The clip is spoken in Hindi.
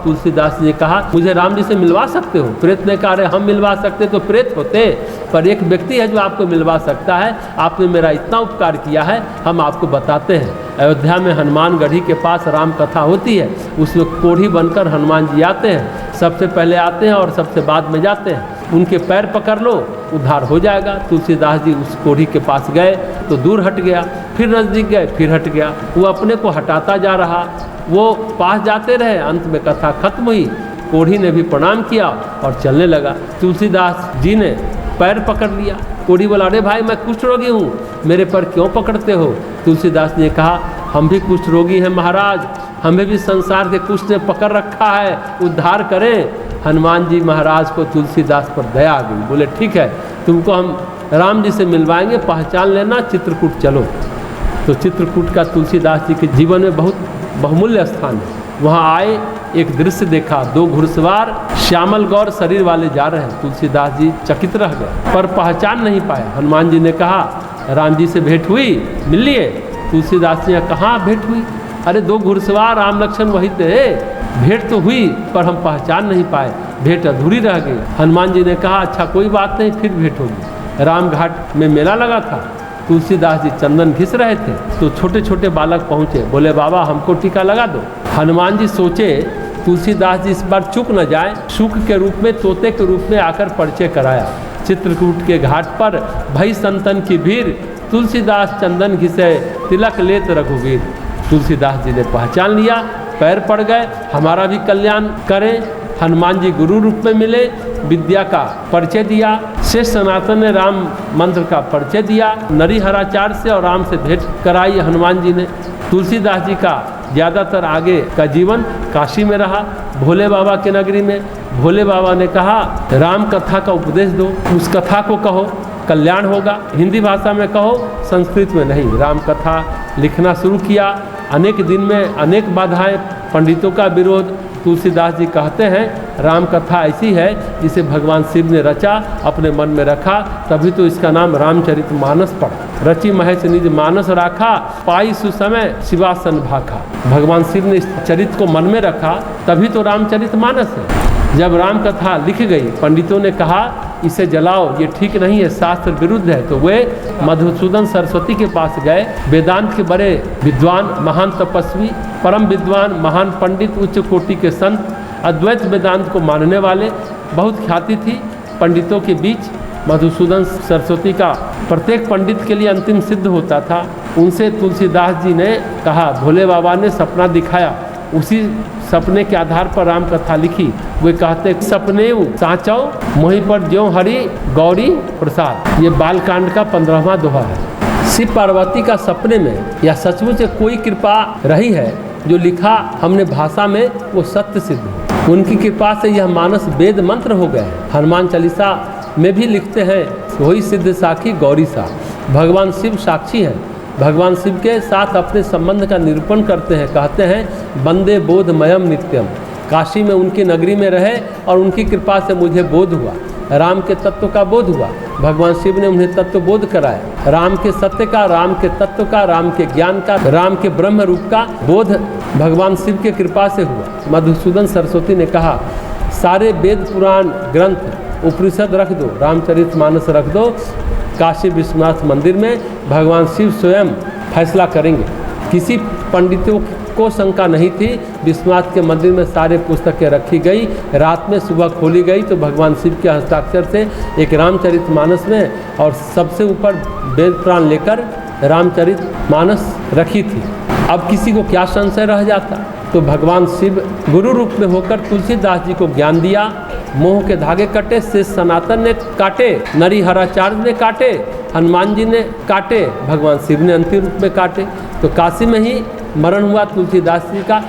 तुलसीदास जी ने कहा, मुझे राम जी से मिलवा सकते हो? प्रेत ने कहा, अरे हम मिलवा सकते तो प्रेत होते, पर एक व्यक्ति है जो आपको मिलवा सकता है। आपने मेरा इतना उपकार किया है, हम आपको बताते हैं। अयोध्या में हनुमान गढ़ी के पास राम कथा होती है, उसमें कोढ़ी बनकर हनुमान जी आते हैं। सबसे पहले आते हैं और सबसे बाद में जाते हैं। उनके पैर पकड़ लो, उद्धार हो जाएगा। तुलसीदास जी उस कोढ़ी के पास गए तो दूर हट गया, फिर नज़दीक गए, फिर हट गया। वो अपने को हटाता जा रहा, वो पास जाते रहे। अंत में कथा खत्म हुई, कोढ़ी ने भी प्रणाम किया और चलने लगा। तुलसीदास जी ने पैर पकड़ लिया। कोढ़ी बोला, अरे भाई मैं कुष्ठ रोगी हूँ, मेरे पैर क्यों पकड़ते हो? तुलसीदास ने कहा, हम भी कुष्ठ रोगी हैं महाराज, हमें भी संसार के कुष्ठ ने पकड़ रखा है, उद्धार करें। हनुमान जी महाराज को तुलसीदास पर दया आ गई। बोले, ठीक है, तुमको हम राम जी से मिलवाएंगे, पहचान लेना, चित्रकूट चलो। तो चित्रकूट का तुलसीदास जी के जीवन में बहुत बहुमूल्य स्थान है। वहाँ आए, एक दृश्य देखा, दो घुड़सवार श्यामल गौर शरीर वाले जा रहे हैं। तुलसीदास जी चकित रह गए, पर पहचान नहीं पाए। हनुमान जी ने कहा, राम जी से भेंट हुई, मिल लिए? तुलसीदास जी ने कहाँ भेंट हुई? अरे दो घुड़सवार राम लक्ष्मण वही थे, भेंट तो हुई पर हम पहचान नहीं पाए, भेंट अधूरी रह गई। हनुमान जी ने कहा, अच्छा कोई बात नहीं, फिर भेंट होगी। रामघाट में मेला लगा था, तुलसीदास जी चंदन घिस रहे थे, तो छोटे छोटे बालक पहुँचे, बोले, बाबा हमको टीका लगा दो। हनुमान जी सोचे तुलसीदास जी इस बार चूक न जाए, शुक के रूप में, तोते के रूप में आकर परिचय कराया। चित्रकूट के घाट पर भई संतन की भीड़, तुलसीदास चंदन घिसे, तिलक लेत रघुवीर। तुलसीदास जी ने पहचान लिया, पैर पड़ गए, हमारा भी कल्याण करें। हनुमान जी गुरु रूप में मिले, विद्या का परिचय दिया। शेष सनातन ने राम मंत्र का परिचय दिया, नरिहराचार्य से और राम से भेंट कराई हनुमान जी ने। तुलसीदास जी का ज़्यादातर आगे का जीवन काशी में रहा, भोले बाबा के नगरी में। भोले बाबा ने कहा, राम कथा का उपदेश दो, उस कथा को कहो, कल्याण होगा। हिंदी भाषा में कहो, संस्कृत में नहीं। राम कथा लिखना शुरू किया। अनेक दिन में अनेक बाधाएं, पंडितों का विरोध। तुलसीदास जी कहते हैं, राम कथा ऐसी है जिसे भगवान शिव ने रचा, अपने मन में रखा, तभी तो इसका नाम रामचरितमानस पड़ा। रचि महेश निज मानस राखा, पाई सुसमय शिवासन भाखा। भगवान शिव ने इस चरित्र को मन में रखा, तभी तो रामचरितमानस है। जब राम कथा लिख गई, पंडितों ने कहा, इसे जलाओ, ये ठीक नहीं है, शास्त्र विरुद्ध है। तो वे मधुसूदन सरस्वती के पास गए, वेदांत के बड़े विद्वान, महान तपस्वी, परम विद्वान, महान पंडित, उच्च कोटि के संत, अद्वैत वेदांत को मानने वाले, बहुत ख्याति थी पंडितों के बीच। मधुसूदन सरस्वती का प्रत्येक पंडित के लिए अंतिम सिद्ध होता था। उनसे तुलसीदास जी ने कहा, भोले बाबा ने सपना दिखाया, उसी सपने के आधार पर राम कथा लिखी। वे कहते, सपने साचौ मोहि पर ज्यों हरि गौरी प्रसाद। ये बालकांड का 15वां दोहा है। शिव पार्वती का सपने में या सचमुच कोई कृपा रही है, जो लिखा हमने भाषा में, वो सत्य सिद्ध है। उनकी कृपा से यह मानस वेद मंत्र हो गए। हनुमान चालीसा में भी लिखते हैं, वही सिद्ध साखी गौरी सा। भगवान शिव साक्षी हैं, भगवान शिव के साथ अपने संबंध का निरूपण करते हैं। कहते हैं, वंदे बोधमयम नित्यम। काशी में उनकी नगरी में रहे और उनकी कृपा से मुझे बोध हुआ, राम के तत्व का बोध हुआ। भगवान शिव ने उन्हें तत्व बोध कराया, राम के सत्य का, राम के तत्व का, राम के ज्ञान का, राम के ब्रह्म रूप का बोध भगवान शिव के कृपा से हुआ। मधुसूदन सरस्वती ने कहा, सारे वेद पुराण ग्रंथ उपनिषद रख दो, रामचरितमानस रख दो, काशी विश्वनाथ मंदिर में भगवान शिव स्वयं फैसला करेंगे। किसी पंडितों को शंका नहीं थी। विश्वनाथ के मंदिर में सारे पुस्तकें रखी गई, रात में सुबह खोली गई तो भगवान शिव के हस्ताक्षर से एक रामचरितमानस में, और सबसे ऊपर वेद पुराण लेकर रामचरितमानस रखी थी। अब किसी को क्या संशय रह जाता? तो भगवान शिव गुरु रूप में होकर तुलसीदास जी को ज्ञान दिया। मोह के धागे कटे, शेष सनातन ने काटे, नरिहराचार्य ने काटे, हनुमान जी ने काटे, भगवान शिव ने अंतिम रूप में काटे। तो काशी में ही मरण हुआ तुलसीदास जी का।